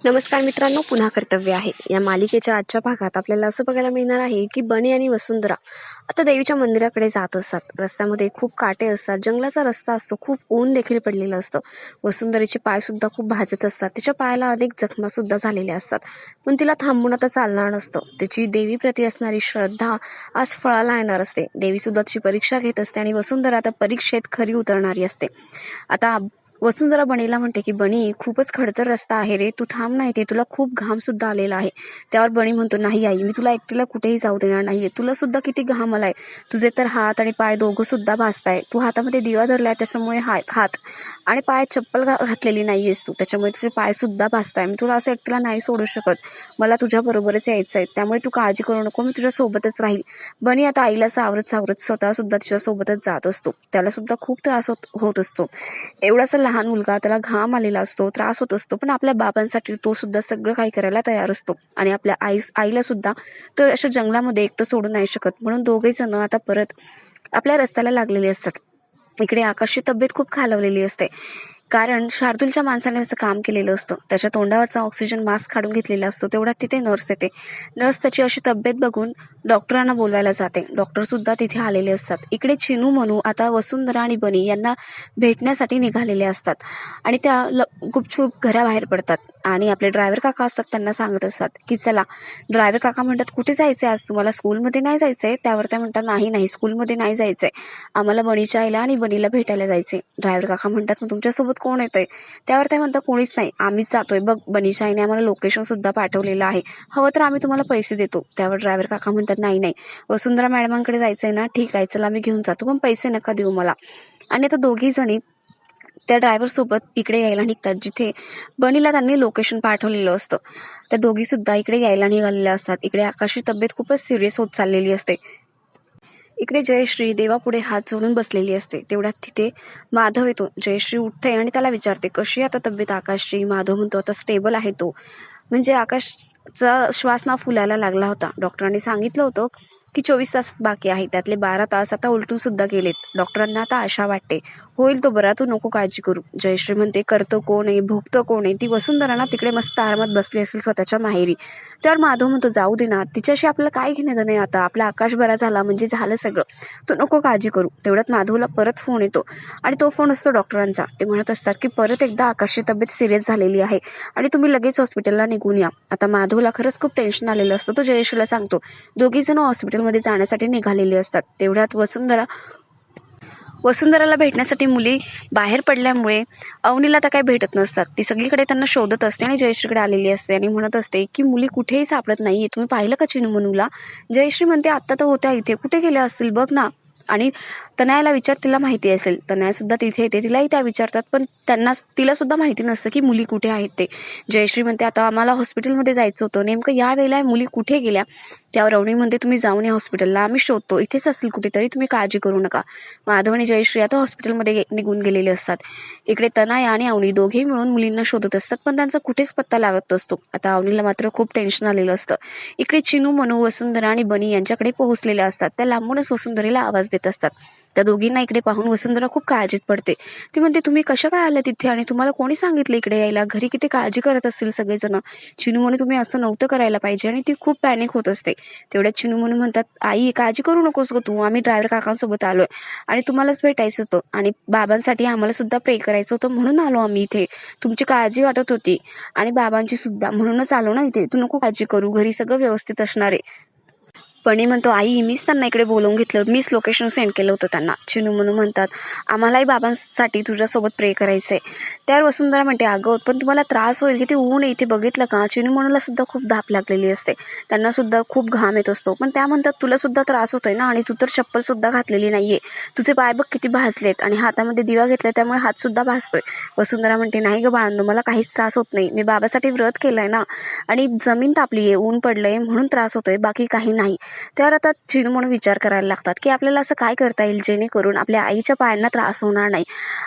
नमस्कार मित्रांनो, पुन्हा कर्तव्य आहे या मालिकेच्या आजच्या भागात आपल्याला असं बघायला मिळणार आहे की बनी आणि वसुंधरा आता देवीच्या मंदिराकडे जात असतात. रस्त्यामध्ये खूप काटे असतात, जंगलाचा रस्ता असतो, खूप ऊन देखील पडलेलं असतं. वसुंधरेचे पाय सुद्धा खूप भाजत असतात, तिच्या पायाला अनेक जखमा सुद्धा झालेल्या असतात. पण तिला थांबून आता चालणार नसतं. तिची देवीप्रती असणारी श्रद्धा आज फळाला येणार असते. देवी सुद्धा तिची परीक्षा घेत असते आणि वसुंधरा आता परीक्षेत खरी उतरणारी असते. आता वसुंधरा बनीला म्हणते की बनी, खूपच खडतर रस्ता आहे रे, तू थांब ना इथे, तुला खूप घाम सुद्धा आलेला आहे. त्यावर बनी म्हणतो, नाही आई, मी तुला एकटीला कुठेही जाऊ देणार नाहीये, तुला सुद्धा किती घाम आलाय, तुझे तर हात आणि पाय दोघं सुद्धा भाजताय, तू हातामध्ये दिवा धरलाय त्याच्यामुळे हात आणि पायात चप्पल घातलेली नाहीयेस तू, त्याच्यामुळे तुझे पाय सुद्धा भाजताय. मी तुला असं एकटीला नाही सोडू शकत, मला तुझ्या बरोबरच यायचंय, त्यामुळे तू काळजी करू नको, मी तुझ्या सोबतच राहील. बनी आता आईला सावरत सावरत स्वतः सुद्धा तिच्या सोबतच जात असतो. त्याला सुद्धा खूप त्रास होत असतो. एवढासा लहान मुलगा, त्याला घाम आलेला असतो, त्रास होत असतो, पण आपल्या बाबांसाठी तो सुद्धा सगळं काही करायला तयार असतो. आणि आपल्या आईला सुद्धा तो अशा जंगलामध्ये एकटं सोडून नाही शकत. म्हणून दोघे जण आता परत आपल्या रस्त्याला लागलेले असतात. इकडे आकाशची तब्येत खूप खालावलेली असते, कारण शार्दूलच्या माणसाने त्याचं काम केलेलं असतं. त्याच्या तोंडावरचा ऑक्सिजन मास्क काढून घेतलेला असतो. तेवढ्यात तिथे नर्स येते. नर्स त्याची अशी तब्येत बघून डॉक्टरांना बोलवायला जाते. डॉक्टर सुद्धा तिथे आलेले असतात. इकडे चिनू मनू आता वसुंधरा आणि बनी यांना भेटण्यासाठी निघालेले असतात आणि त्या गुपचूप घराबाहेर पडतात आणि आपले ड्रायव्हर काका असतात त्यांना सांगत असतात की चला. ड्रायव्हर काका म्हणतात, कुठे जायचंय आज तुम्हाला, स्कूलमध्ये नाही जायचंय? त्यावर त्या म्हणतात, नाही स्कूलमध्ये नाही जायचंय, आम्हाला बनीच्या आईला आणि बनीला भेटायला जायचंय. ड्रायव्हर काका म्हणतात, मग तुमच्यासोबत कोण येतंय? त्यावर ते म्हणतात, कोणीच नाही, आम्हीच जातोय बघ, बनीच्या आईने आम्हाला लोकेशन सुद्धा पाठवलेलं आहे, हवं तर आम्ही तुम्हाला पैसे देतो. त्यावर ड्रायव्हर काका म्हणतात, नाही वसुंधरा मॅडमांकडे जायचंय ना, ठीक आहे चला, आम्ही घेऊन जातो, पण पैसे नका देऊ मला. आणि आता दोघी जणी त्या ड्रायव्हर सोबत इकडे यायला निघतात, जिथे बनीला त्यांनी लोकेशन पाठवलेलं असतं. त्या दोघी सुद्धा इकडे यायला निघालेल्या असतात. इकडे आकाशची तब्येत खूपच सिरियस होत चाललेली असते. इकडे जयश्री देवापुढे हात जोडून बसलेली असते. तेवढ्यात तिथे माधव येतो. जयश्री उठते आणि त्याला विचारते, कशी आता तब्येत आकाशची? माधव म्हणतो, आता स्टेबल आहे तो. म्हणजे आकाशचा श्वास ना फुलायला लागला होता. डॉक्टरांनी सांगितलं होतं की 24 तास बाकी आहे, त्यातले 12 तास आता उलटून सुद्धा गेलेत. डॉक्टरांना आता आशा वाटते, होईल तो बरा, तू नको काळजी करू. जयश्री म्हणते, करतो कोण आहे, भोगतं कोण आहे? ती वसुंधरा ना तिकडे मस्त आरामात बसली असेल स्वतःच्या माहेरी. त्यावर माधव म्हणतो, जाऊ दे ना, तिच्याशी आपल्याला काय घेणं नाही, आता आपला आकाश बरा झाला म्हणजे झालं सगळं, तू नको काळजी करू. तेवढ्यात माधवला परत फोन येतो आणि तो फोन असतो डॉक्टरांचा. ते म्हणत असतात की परत एकदा आकाशची तब्येत सिरियस झालेली आहे आणि तुम्ही लगेच हॉस्पिटलला निघून या. आता माधवला खरंच खूप टेन्शन आलेलं असतं. तो जयश्रीला सांगतो. दोघी जण हॉस्पिटलमध्ये जाण्यासाठी निघालेले असतात. तेवढ्यात वसुंधराला भेटण्यासाठी मुली बाहेर पडल्यामुळे अवनीला तर काही भेटत नसतात. ती सगळीकडे त्यांना शोधत असते आणि जयश्रीकडे आलेली असते आणि म्हणत असते की मुली कुठेही सापडत नाहीये, तुम्ही पाहिलं का चिनू मनूला? जयश्री म्हणते, आत्ता तर होत्या इथे, कुठे गेल्या असतील बघ ना. आणि तनयाला विचार, तिला माहिती असेल. तनया सुद्धा तिथे येते, तिलाही त्या विचारतात, पण तिला सुद्धा माहिती नसतं की मुली कुठे आहेत ते. जयश्री म्हणते, आता आम्हाला हॉस्पिटलमध्ये जायचं होतं, नेमकं या वेळेला मुली कुठे गेल्या? त्यावर अवनी म्हणते, तुम्ही जाऊन या हॉस्पिटलला, आम्ही शोधतो, इथेच असतील कुठेतरी, तुम्ही काळजी करू नका. माधव आणि जयश्री आता हॉस्पिटलमध्ये निघून गेलेले असतात. इकडे तनया आणि अवनी दोघेही मिळून मुलींना शोधत असतात, पण त्यांचा कुठेच पत्ता लागत नसतो. आता अवनीला मात्र खूप टेन्शन आलेलं असतं. इकडे चिनू मनू वसुंधरा आणि बनी यांच्याकडे पोहोचलेल्या असतात. त्या लांबूनच वसुंधरेला आवाज देत असतात. त्या दोघींना इकडे पाहून वसुंधरा खूप काळजीत पडते. ती म्हणते, तुम्ही कशा काय आल्या तिथे आणि तुम्हाला कोणी सांगितलं इकडे यायला? घरी किती काळजी करत असतील सगळेजण. चिनू म्हणून तुम्ही असं नव्हतं करायला पाहिजे. आणि ती खूप पॅनिक होत असते. तेवढ्यात चिनू म्हणून म्हणतात, आई काळजी करू नकोस गं तू, आम्ही ड्रायव्हर काकांसोबत आलोय आणि तुम्हालाच भेटायचं होतं आणि बाबांसाठी आम्हाला सुद्धा प्रे करायचं होतं, म्हणून आलो आम्ही इथे. तुमची काळजी वाटत होती आणि बाबांची सुद्धा, म्हणूनच आलो ना इथे. तू नको काळजी करू, घरी सगळं व्यवस्थित असणार आहे. बनी म्हणतो, आई मीच त्यांना इकडे बोलवून घेतलं, मीच लोकेशन सेंड केलं होतं त्यांना. चिनू म्हणून म्हणतात, आम्हालाही बाबांसाठी तुझ्यासोबत प्रे करायचंय. त्यावर वसुंधरा म्हणते, अगं पण तुम्हाला त्रास होईल, किती ऊन आहे इथे, बघितलं का? चिनू म्हणूला सुद्धा खूप धाप लागलेली असते, त्यांना सुद्धा खूप घाम येत असतो. पण त्या म्हणतात, तुला सुद्धा त्रास होतोय ना, आणि तू तर चप्पल सुद्धा घातलेली नाहीये, तुझे पाय बघ किती भाजलेत आणि हातामध्ये दिवा घेतलाय त्यामुळे हात सुद्धा भाजतोय. वसुंधरा म्हणते, नाही ग बाळांनो, मला काहीच त्रास होत नाही, मी बाबासाठी व्रत केलंय ना, आणि जमीन तापलीये, ऊन पडलंय म्हणून त्रास होतोय, बाकी काही नाही. त्यावर आता चिनू म्हणून विचार करायला लागतात की आपल्याला असं काय करता येईल जेणेकरून आपल्या आईच्या पायांना त्रास होणार नाही.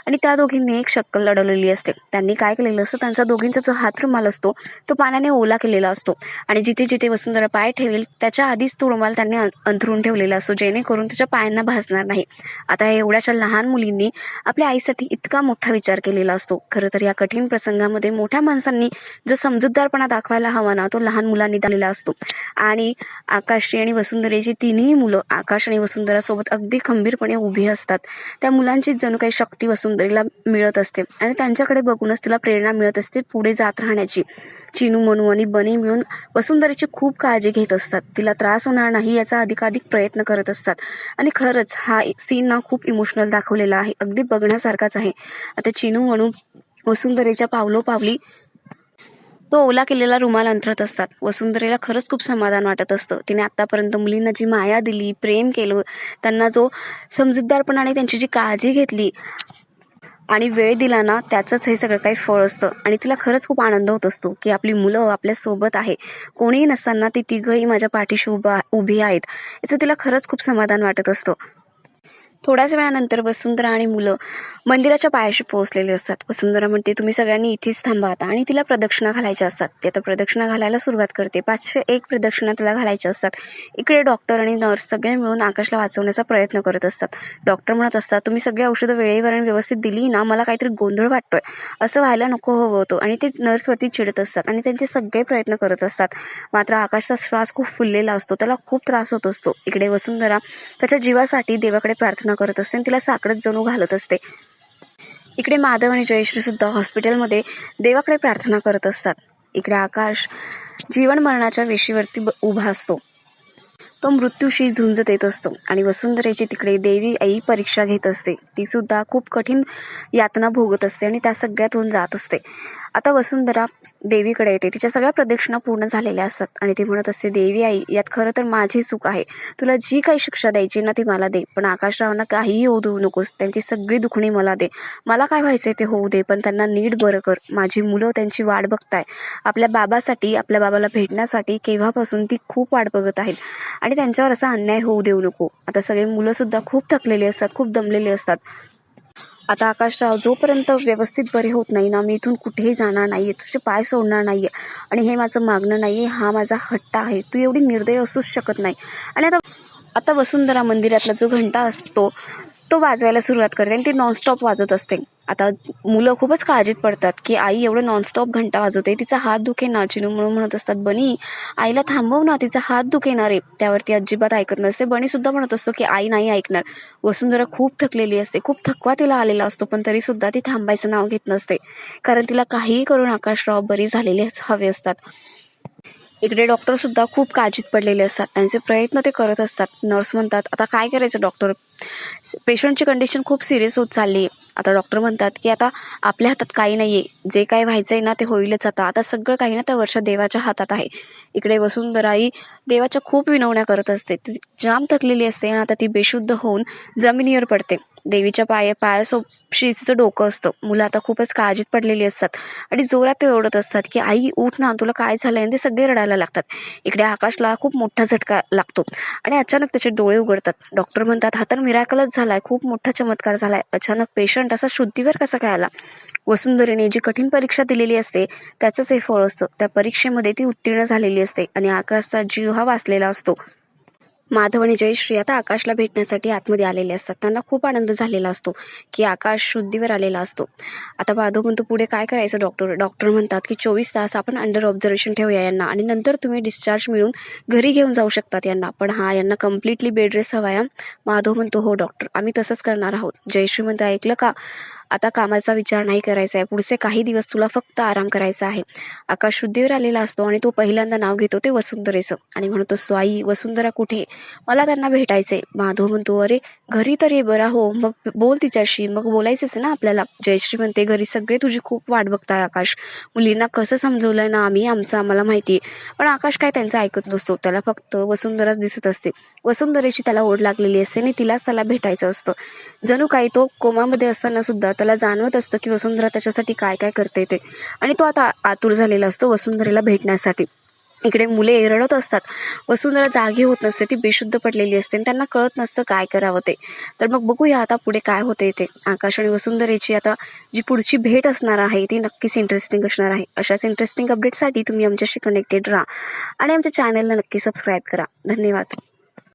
आणि त्या दोघींनी एक शक्कल लढवलेली असते. त्यांनी काय केलेलं असतं, त्यांचा दोघींचा जो हात रुमाल असतो तो पाण्याने ओला केलेला असतो आणि जिथे जिथे वसुंधरा पाय ठेवेल त्याच्या आधीच तो रुमाल त्यांनी अंथरून ठेवलेला असतो, जेणेकरून त्याच्या पायांना भाजणार नाही. आता एवढ्याशा लहान मुलींनी आपल्या आईसाठी इतका मोठा विचार केलेला असतो. खरं तर या कठीण प्रसंगामध्ये मोठ्या माणसांनी जो समजूतदारपणा दाखवायला हवा ना, तो लहान मुलांनी दाखवलेला असतो. आणि आकाशची आणि वसुंधरेची तिन्ही मुलं आकाश आणि वसुंधरा सोबत अगदी खंबीरपणे उभी असतात. त्या मुलांची जणू काही शक्ती वसुंधरेला मिळत असते आणि त्यांच्याकडे बघूनच तिला प्रेरणा मिळत असते पुढे जात राहण्याची. चिनू, मनू आणि बनी मिळून वसुंधरेची खूप काळजी घेत असतात. तिला त्रास होणार नाही याचा अधिकाधिक प्रयत्न करत असतात. आणि खरंच हा सीन ना खूप इमोशनल दाखवलेला आहे, अगदी बघण्यासारखाच आहे. आता चिनू, मनू वसुंधरेच्या पावलोपावली तो ओला केलेला रुमाल अंथरत असतात. वसुंधरेला खरंच खूप समाधान वाटत असतं. तिने आतापर्यंत मुलींना जी माया दिली, प्रेम केलं, त्यांना जो समजूतदारपणाने त्यांची जी काळजी घेतली आणि वेळ दिला ना, त्याचंच हे सगळं काही फळ असतं. आणि तिला खरंच खूप आनंद होत असतो की आपली मुलं आपल्या सोबत आहे. कोणीही नसताना ती तिघंही माझ्या पाठीशी उभी आहेत. याचं तिला खरंच खूप समाधान वाटत असतं. थोड्याच वेळानंतर वसुंधरा आणि मुलं मंदिराच्या पायाशी पोहोचलेले असतात. वसुंधरा म्हणते, तुम्ही सगळ्यांनी इथेच थांबा आता. आणि तिला प्रदक्षिणा घालायच्या असतात. ती आता प्रदक्षिणा घालायला सुरुवात करते. 501 प्रदक्षिणा तिला घालायच्या असतात. इकडे डॉक्टर आणि नर्स सगळे मिळून आकाशला वाचवण्याचा प्रयत्न करत असतात. डॉक्टर म्हणत असतात, तुम्ही सगळी औषधं वेळेवर आणि व्यवस्थित दिली ना, मला काहीतरी गोंधळ वाटतोय, असं व्हायला नको हवं होतं. आणि ते नर्सवरती चिडत असतात आणि त्यांचे सगळे प्रयत्न करत असतात. मात्र आकाशचा श्वास खूप फुललेला असतो, त्याला खूप त्रास होत असतो. इकडे वसुंधरा त्याच्या जीवासाठी देवाकडे प्रार्थना करत असते आणि तिला साकडत जणू घालत असते. इकडे माधव आणि जयश्री सुद्धा हॉस्पिटलमध्ये देवाकडे प्रार्थना करत असतात. इकडे आकाश जीवन मरणाच्या वेशीवरती उभा असतो. तो मृत्यूशी झुंज देत असतो आणि वसुंधरेची तिकडे देवी आई परीक्षा घेत असते. ती सुद्धा खूप कठीण यातना भोगत असते आणि त्या सगळ्यातून जात असते. आता वसुंधरा देवीकडे येते. तिच्या सगळ्या प्रदक्षिणा पूर्ण झालेल्या असतात आणि ती म्हणत असते, देवी आई, यात खरं तर माझी चूक आहे. तुला जी काही शिक्षा द्यायची ना ती मला दे, पण आकाशरावांना काहीही होऊ देऊ नकोस. त्यांची सगळी दुखणी मला दे. मला काय व्हायचंय ते होऊ दे, पण त्यांना नीट बरं कर. माझी मुलं त्यांची वाट बघताय. आपल्या बाबासाठी, आपल्या बाबाला भेटण्यासाठी केव्हापासून ती खूप वाट बघत आहेत आणि त्यांच्यावर असा अन्याय होऊ देऊ नको. आता सगळे मुलं सुद्धा खूप थकलेली असतात, खूप दमलेली असतात. आता आकाशराव, जोपर्यंत व्यवस्थित बरे होत नाही ना, मी इथून कुठेही जाणार नाहीये, तुझे पाय सोडणार नाहीये. आणि हे माझं मागणं नाहीये, हा माझा हट्ट आहे. तू एवढी निर्दयी असूच शकत नाही. आणि आता आता वसुंधरा मंदिरातला जो घंटा असतो तो वाजवायला सुरुवात करते आणि ती नॉनस्टॉप वाजत असते. आता मुलं खूपच काळजीत पडतात की आई एवढं नॉनस्टॉप घंटा वाजवते, तिचा हात दुखेना. चिनू म्हणून म्हणत असतात, बनी आईला थांबव ना, तिचा हात दुखेणार आहे. त्यावरती अजिबात ऐकत नसते. बनी सुद्धा म्हणत असतो की आई नाही ऐकणार. वसुंधरा खूप थकलेली असते, खूप थकवा तिला आलेला असतो, पण तरी सुद्धा ती थांबायचं नाव घेत नसते, कारण तिला काहीही करून आकाशराव बरी झालेले हवे असतात. इकडे डॉक्टर सुद्धा खूप काळजीत पडलेले असतात. त्यांचे प्रयत्न ते करत असतात. नर्स म्हणतात, आता काय करायचं डॉक्टर, पेशंटची कंडिशन खूप सिरियस होत चालली आहे. आता डॉक्टर म्हणतात की आता आपल्या हातात काही नाहीये, जे काय व्हायचंय ना ते होईलच. आता सगळं काही ना त्या वर्षा देवाच्या हातात आहे. इकडे वसुंधरा ही देवाच्या खूप विनवण्या करत असते. ती जाम थकलेली असते आणि आता ती बेशुद्ध होऊन जमिनीवर पडते. देवीच्या पायाशी तिचं डोकं असतं. मुलं आता खूपच काळजीत पडलेली असतात आणि जोरात ते ओरडत असतात की आई उठ ना, तुला काय झालंय. आणि ते सगळे रडायला लागतात. इकडे आकाशला खूप मोठा झटका लागतो आणि अचानक त्याचे डोळे उघडतात. डॉक्टर म्हणतात, हा तर मिराकलच झालाय, खूप मोठा चमत्कार झालाय. अचानक पेशंट असा शुद्धीवर कसा काय आला. वसुंधरेने जी कठीण परीक्षा दिलेली असते त्याचंच हे फळ असतं. त्या परीक्षेमध्ये ती उत्तीर्ण झालेली असते आणि आकाशचा जीव हा वाचलेला असतो. माधव आणि जयश्री आता आकाशला भेटण्यासाठी आतमध्ये आलेले असतात. त्यांना खूप आनंद झालेला असतो की आकाश शुद्धीवर आलेला असतो. आता माधव म्हणतो, पुढे काय करायचं डॉक्टर. डॉक्टर म्हणतात की 24 तास आपण अंडर ऑब्झर्वेशन ठेवूया यांना आणि नंतर तुम्ही डिस्चार्ज मिळून घरी घेऊन जाऊ शकतात यांना, पण यांना कम्प्लिटली बेड रेस्ट हवाय. माधव म्हणतो, हो डॉक्टर, आम्ही तसंच करणार आहोत. जयश्री म्हणते, ऐकलं का, आता कामाचा विचार नाही करायचा आहे. पुढचे काही दिवस तुला फक्त आराम करायचा आहे. आकाश शुद्धीवर आलेला असतो आणि तो पहिल्यांदा नाव घेतो ते वसुंधरेचं आणि म्हणत असतो, आई वसुंधरा कुठे, मला त्यांना भेटायचंय. माधव म्हणतो, अरे घरी तर ये बरा हो, मग बोल तिच्याशी, मग बोलायचंच ना आपल्याला. जयश्री म्हणते, घरी सगळे तुझी खूप वाट बघताय आकाश, मुलींना कसं समजवलंय ना आम्ही, आम्हाला माहितीये. पण आकाश काय त्यांचं ऐकत नसतो. त्याला फक्त वसुंधराच दिसत असते. वसुंधरेची त्याला ओढ लागलेली असते आणि तिलाच त्याला भेटायचं असतं. जणू काही तो कोमामध्ये असताना सुद्धा त्याला जाणवत असतं की वसुंधरा त्याच्यासाठी काय काय करते ते, आणि तो आता आतुर झालेला असतो वसुंधरेला भेटण्यासाठी. इकडे मुले रडत असतात. वसुंधरा जागी होत नसते, ती बेशुद्ध पडलेली असते आणि त्यांना कळत नसतं काय करावं ते. तर मग बघूया आता पुढे काय होते ते. आकाश आणि वसुंधरेची आता जी पुढची भेट असणार आहे ती नक्कीच इंटरेस्टिंग असणार आहे. अशाच इंटरेस्टिंग अपडेटसाठी तुम्ही आमच्याशी कनेक्टेड राहा आणि आमच्या चॅनलला नक्की सबस्क्राईब करा. धन्यवाद.